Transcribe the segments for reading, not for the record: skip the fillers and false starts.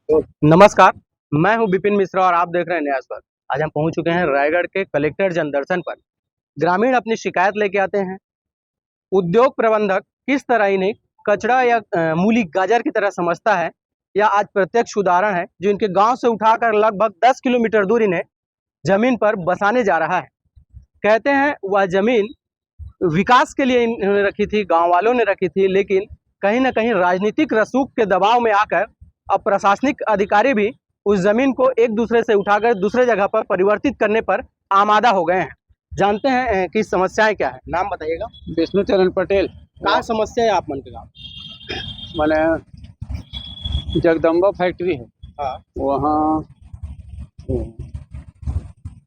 तो नमस्कार, मैं हूं विपिन मिश्रा और आप देख रहे हैं न्याय स्वर। आज हम पहुंच चुके हैं रायगढ़ के कलेक्टर जनदर्शन पर। ग्रामीण अपनी शिकायत लेके आते हैं। उद्योग प्रबंधक किस तरह इन्हें कचरा या मूली गाजर की तरह समझता है, यह आज प्रत्यक्ष उदाहरण है जो इनके गांव से उठाकर लगभग 10 किलोमीटर दूर इन्हें जमीन पर बसाने जा रहा है। कहते हैं वह जमीन विकास के लिए इन्होंने रखी थी, गांव वालों ने रखी थी, लेकिन कहीं ना कहीं राजनीतिक रसूख के दबाव में आकर अब प्रशासनिक अधिकारी भी उस जमीन को एक दूसरे से उठाकर दूसरे जगह पर परिवर्तित करने पर आमादा हो गए हैं। जानते हैं कि समस्याएं क्या है। नाम बताइएगा। विष्णु चरण पटेल। कहाँ समस्या है आप मन के गाँव? मैंने जगदम्बा फैक्ट्री है, हाँ, वहाँ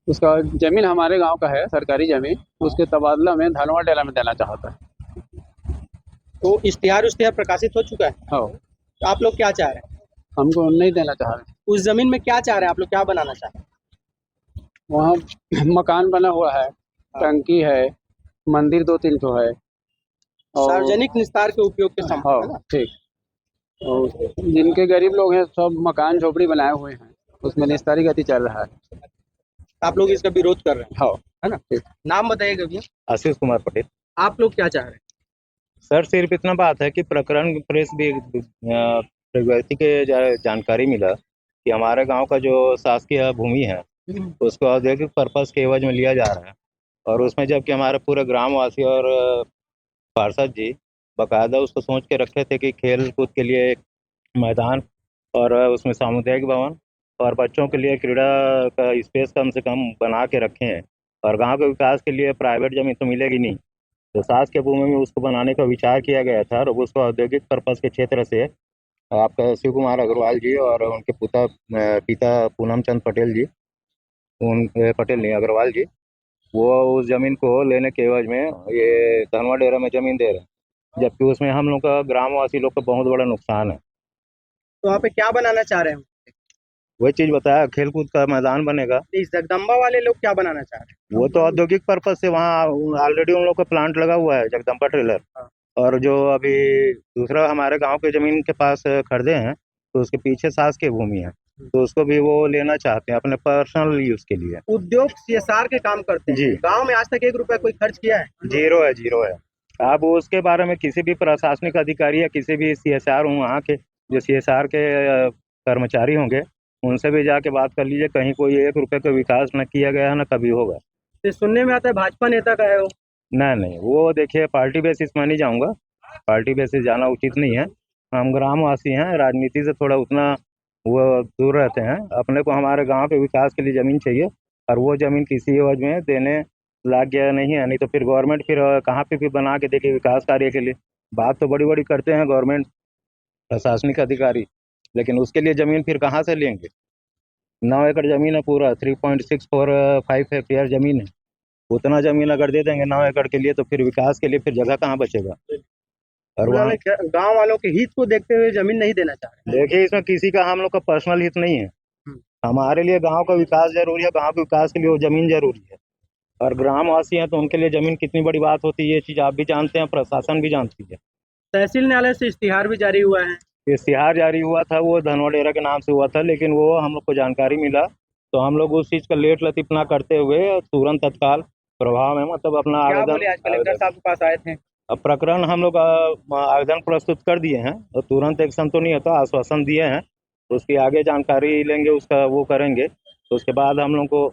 उसका जमीन हमारे गांव का है, सरकारी जमीन। उसके तबादला में धनवा डेला में देना चाहता है। तो इश्तिहार प्रकाशित हो चुका है। हाँ, तो आप लोग क्या चाह रहे हैं? हमको नहीं देना चाह रहे। उस जमीन में क्या चाह रहे हैं आप लोग, क्या बनाना चाह रहे हैं? वहाँ मकान बना हुआ है, टंकी है, मंदिर 2-3 ठो है और सार्वजनिक निस्तार के उपयोग के संबंध है हाँ ना? ठीक। और जिनके गरीब लोग हैं सब मकान झोपड़ी बनाए हुए हैं, उसमें निस्तारी गति चल रहा है। आप लोग इसका विरोध कर रहे हैं, हाँ, है ना? ठीक। नाम बताइएगा भैया। आशीष कुमार पटेल। आप लोग क्या चाह रहे हैं? सर सिर्फ इतना बात है कि प्रकरण प्रेस भी प्रगति के जानकारी मिला कि हमारे गांव का जो शासकीय भूमि है उसको औद्योगिक पर्पस के एवज में लिया जा रहा है, और उसमें जबकि हमारे पूरे ग्रामवासी और पार्षद जी बाकायदा उसको सोच के रखे थे कि खेल कूद के लिए एक मैदान और उसमें सामुदायिक भवन और बच्चों के लिए क्रीड़ा का स्पेस कम से कम बना के रखे हैं, और गांव के विकास के लिए प्राइवेट जमीन तो मिलेगी नहीं, तो सास के भूमि में उसको बनाने का विचार किया गया था। और उसको औद्योगिक पर्पस के क्षेत्र से आपका शिव कुमार अग्रवाल जी और उनके पिता पूनम चंद पटेल जी, पटेल नहीं अग्रवाल जी, वो उस जमीन को लेने के एवज में ये धनवा डेरा में जमीन दे रहे हैं, जबकि उसमें हम लोग का ग्रामवासी लोग का बहुत बड़ा नुकसान है। तो वहाँ पे क्या बनाना चाह रहे हैं? वही चीज बताया, खेल कूद का मैदान बनेगा। इस जगदम्बा वाले लोग क्या बनाना चाह रहे हैं? वो तो औद्योगिक पर्पज से वहाँ ऑलरेडी उन लोग का प्लांट लगा हुआ है, जगदम्बा ट्रेलर। हाँ। और जो अभी दूसरा हमारे गांव के जमीन के पास खरीदे हैं, तो उसके पीछे सास की भूमि है, तो उसको भी वो लेना चाहते हैं अपने पर्सनल यूज के लिए। उद्योग सीएसआर के काम करते हैं जी। गांव में आज तक 1 रुपया कोई खर्च किया है? जीरो है, जीरो है। आप उसके बारे में किसी भी प्रशासनिक अधिकारी या किसी भी सीएसआर वहाँ के जो सीएसआर के कर्मचारी होंगे उनसे भी जाके बात कर लीजिए, कहीं कोई 1 रुपये का विकास न किया गया है न कभी होगा। तो सुनने में आता है भाजपा नेता का है वो। नहीं, वो देखिए पार्टी बेसिस में नहीं जाऊँगा, पार्टी बेसिस जाना उचित नहीं है। हम ग्रामवासी हैं, राजनीति से थोड़ा उतना वो दूर रहते हैं। अपने को हमारे गांव के विकास के लिए ज़मीन चाहिए, और वो ज़मीन किसी एवज में देने लायक नहीं है, नहीं तो फिर गवर्नमेंट फिर कहाँ पे भी बना के देखे विकास कार्य के लिए। बात तो बड़ी-बड़ी करते हैं गवर्नमेंट प्रशासनिक अधिकारी, लेकिन उसके लिए ज़मीन फिर कहाँ से लेंगे? 9 एकड़ ज़मीन है, पूरा 3.645 हेक्टेयर ज़मीन है। उतना ज़मीन अगर दे देंगे 9 एकड़ के लिए, तो फिर विकास के लिए फिर जगह कहाँ बचेगा? और वहाँ गांव वालों के हित को देखते हुए जमीन नहीं देना चाह रहे। देखिए, इसमें किसी का हम लोग का पर्सनल हित नहीं है। हमारे लिए गांव का विकास जरूरी है, गांव के विकास के लिए वो जमीन जरूरी है, और ग्रामवासी हैं तो उनके लिए जमीन कितनी बड़ी बात होती है, ये चीज़ आप भी जानते हैं, प्रशासन भी जानती है। तहसील न्यायालय से इश्तिहार भी जारी हुआ है। इश्तिहार जारी हुआ था, वो धनवा डेरा के नाम से हुआ था, लेकिन वो हम लोग को जानकारी मिला तो हम लोग उस चीज़ का लेट लतीफ ना करते हुए तुरंत तत्काल प्रभाव में मतलब अपना क्या बोले आज कलेक्टर साहब के पास आए थे? अब प्रकरण हम लोग आवेदन प्रस्तुत कर दिए हैं, तो तुरंत एक्शन तो नहीं होता, आश्वासन दिए हैं, उसकी आगे जानकारी लेंगे, उसका वो करेंगे, तो उसके बाद हम लोग को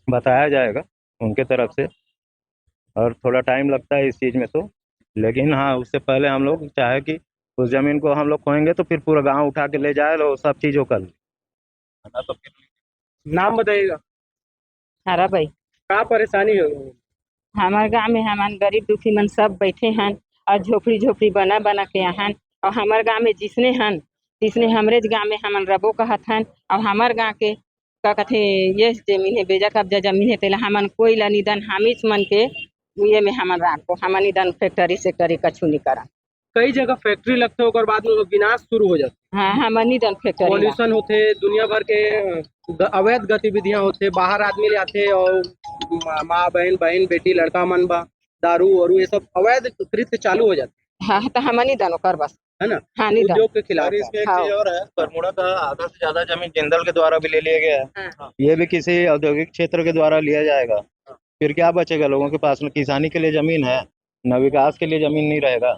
बताया जाएगा उनके तरफ से, और थोड़ा टाइम लगता है इस चीज़ में तो, लेकिन हाँ उससे पहले हम लोग चाहे कि उस ज़मीन को हम लोग खोएंगे तो फिर पूरा गांव उठा के ले जाए और सब चीज़ हो कर ले। तो फिर नाम बताइएगा। हरा भाई, क्या परेशानी हो? हमारे गाँव में हमान गरीब दुखी मन सब बैठे हैं और झोपड़ी झोपड़ी बना बना के आहन, और हमारे गाँव में जिसने हन तिसने हमरे गाँव में हमन रबो कहत हन, और हमारे गाँव के का कथे ये जमीन है बेजा कब्जा जमीन है, तेला हमन कोई ला निदान हामिस मन के ये में हमन राखो, हमन निदान फैक्ट्री से करे कछु नहीं करा। कई जगह फैक्ट्री लगते और बाद में विनाश शुरू हो जाता। हाँ, हमन निदान फैक्ट्री पॉल्यूशन होते, दुनिया भर के अवैध गतिविधियां होते, बाहर आदमी आते और माँ बहन बेटी लड़का मन बा दारू और ये सब अवैध कृत्य चालू हो जाते। हाँ, तो हमन निदान कर बस है ना, हानिदायक उद्योग के खिलाफ और था। इसमें एक हाँ। चीज और है, बरमूडा का आधा से ज्यादा जमीन जिंदल के द्वारा भी ले लिया गया है। हाँ। ये भी किसी औद्योगिक क्षेत्र के द्वारा लिया जाएगा, फिर क्या बचेगा लोगों के पास में? किसानी के लिए जमीन है, न विकास के लिए जमीन नहीं रहेगा,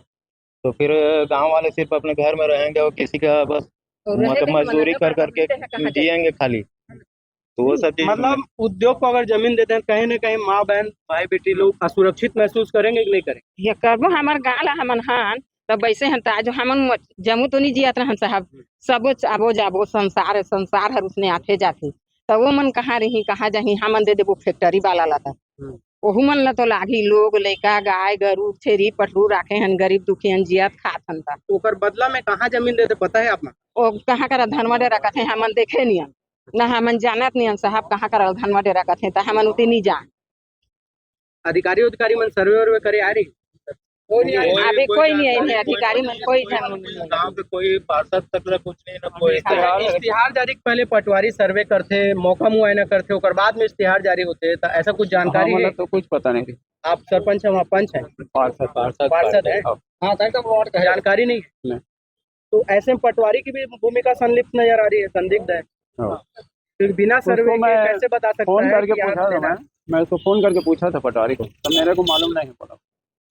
तो फिर गांव वाले सिर्फ अपने घर में रहेंगे और किसी का बस और रहेगा मतलब ही मजदूरी मतलब कर करके मिलते हैं कहाँ जिएंगे खाली। तो वो सब चीज मतलब उद्योग को अगर जमीन देते हैं, कहीं ना कहीं माँ बहन भाई बेटी लोग असुरक्षित महसूस करेंगे कि नहीं करेंगे? ये करबो हमार गाँव ला हमन हन तब वैसे हन ताज हमन जमू तो नहीं जियत रहन साहब, सबो आबो जाबो संसार संसार हर उसने आथे जाथे, तो वो मन कहाँ रही कहाँ जाही, हमन दे देबो फैक्ट्री वाला ला था ओहू मन ला तो लागी लोग लइका गाय गरू छेरी पटरू राखे हन, गरीब दुखी हन जियत खात हन ता तो ओकर बदला में कहाँ जमीन देते पता है आपको? ओ कहाँ कर धनवा डेरा कथे हमन देखे नियन ना हमन जानत नियन साहब कहाँ कर धनवा डेरा कथे ता हमन उती नहीं जान। अधिकारी मन सर्वे वर्वे करे आ रही? अभी कोई नहीं आई है अधिकारी मन कोई ढंग नहीं गाँव के कोई पार्षद तक ला कुछ नहीं, ना कोई इश्तिहार जारी के पहले पटवारी सर्वे करते, मौका मुआयना करते, ओकर बाद में इश्तिहार जारी होते, तो ऐसा कुछ जानकारी है? तो कुछ पता नहीं। आप सरपंच हैं, वहाँ पंच हैं, पार्षद हैं? हाँ तो वार्ड का जानकारी नहीं है। नहीं। तो ऐसे में पटवारी की भी भूमिका संलिप्त नजर आ रही है, संदिग्ध है। फिर बिना सर्वे उसको के मैं कैसे बता सकता फोन है करके कि आप पूछा था, देना? मैं उसको फोन करके पूछा था पटवारी को, तो मेरे को मालूम नहीं पड़ा।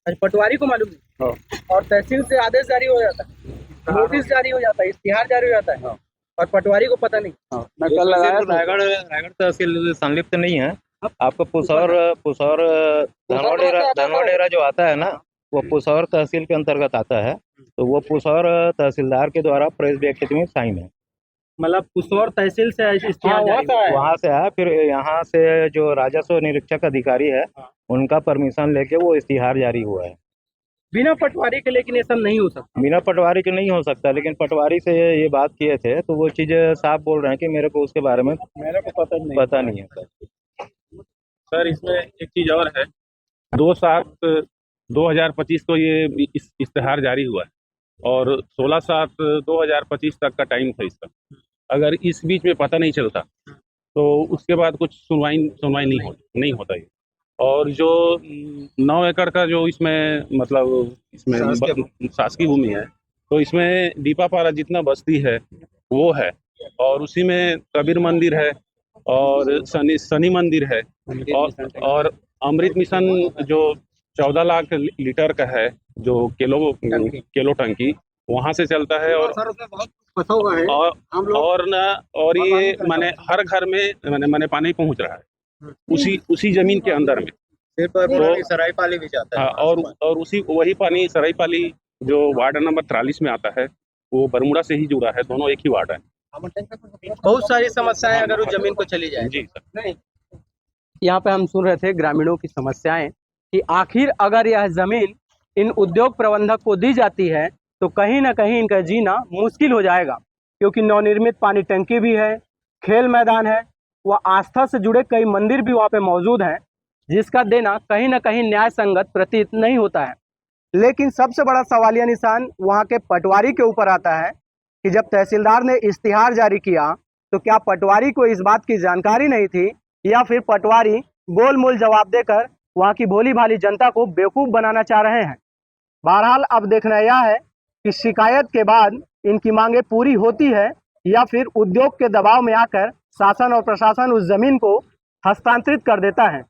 अच्छा, पटवारी को मालूम नहीं? हाँ। और तहसील से आदेश जारी हो जाता है, नोटिस जारी हो जाता है, इश्तिहार जारी हो जाता है, और पटवारी को पता नहीं। हाँ, मैं कल लगाया था। रायगढ़ तहसील संलिप्त नहीं है। आपका पुसौर धनवा डेरा जो आता है ना, वो पुसौर तहसील के अंतर्गत आता है, तो वो पुसौर तहसीलदार के द्वारा प्रेस व्यक्ति में साइन है। मतलब पुसौर तहसील से इश्तिहार जारी हुआ है। वहाँ से है, फिर यहाँ से जो राजस्व निरीक्षक अधिकारी है उनका परमिशन लेके वो इश्तिहार जारी हुआ है। बिना पटवारी के लेकिन ये सब नहीं हो सकता। बिना पटवारी के नहीं हो सकता, लेकिन पटवारी से ये बात किए थे तो वो चीज़ साफ बोल रहे हैं कि मेरे को उसके बारे में मेरे को पता नहीं है सर। सर इसमें एक चीज और है, 2/7/2025 को ये इश्तिहार जारी हुआ है और 16/7/2025 तक का टाइम था इसका। अगर इस बीच में पता नहीं चलता तो उसके बाद कुछ सुनवाई नहीं होता है। और जो 9 एकड़ का जो इसमें मतलब इसमें शासकीय भूमि है, तो इसमें दीपापारा जितना बस्ती है वो है, और उसी में कबीर मंदिर है और शनि मंदिर है, और अमृत मिशन जो 14 लाख लीटर का है, जो केलो टंकी वहां से चलता है। और सर उसमें बहुत फंसा हुआ है और ये माने हर घर में माने पानी पहुंच रहा है उसी जमीन के अंदर में। तो सरायपाली भी जाता है। हाँ, और वही पानी सरायपाली जो वार्ड नंबर 43 में आता है, वो बरमूडा से ही जुड़ा है, दोनों एक ही वार्ड है। बहुत सारी समस्याएं अगर उस जमीन को चली जाए। जी सर। यहाँ पे हम सुन रहे थे ग्रामीणों की समस्याएं कि आखिर अगर यह जमीन इन उद्योग प्रबंधक को दी जाती है तो कहीं ना कहीं इनका जीना मुश्किल हो जाएगा, क्योंकि नवनिर्मित पानी टंकी भी है, खेल मैदान है, व आस्था से जुड़े कई मंदिर भी वहाँ पे मौजूद हैं, जिसका देना कहीं ना कहीं न्याय संगत प्रतीत नहीं होता है। लेकिन सबसे बड़ा सवालिया निशान वहाँ के पटवारी के ऊपर आता है कि जब तहसीलदार ने इश्तिहार जारी किया तो क्या पटवारी को इस बात की जानकारी नहीं थी, या फिर पटवारी गोल मोल जवाब देकर वहाँ की भोली भाली जनता को बेवकूफ़ बनाना चाह रहे हैं। बहरहाल अब देखना यह है कि शिकायत के बाद इनकी मांगे पूरी होती है या फिर उद्योग के दबाव में आकर शासन और प्रशासन उस जमीन को हस्तांतरित कर देता है।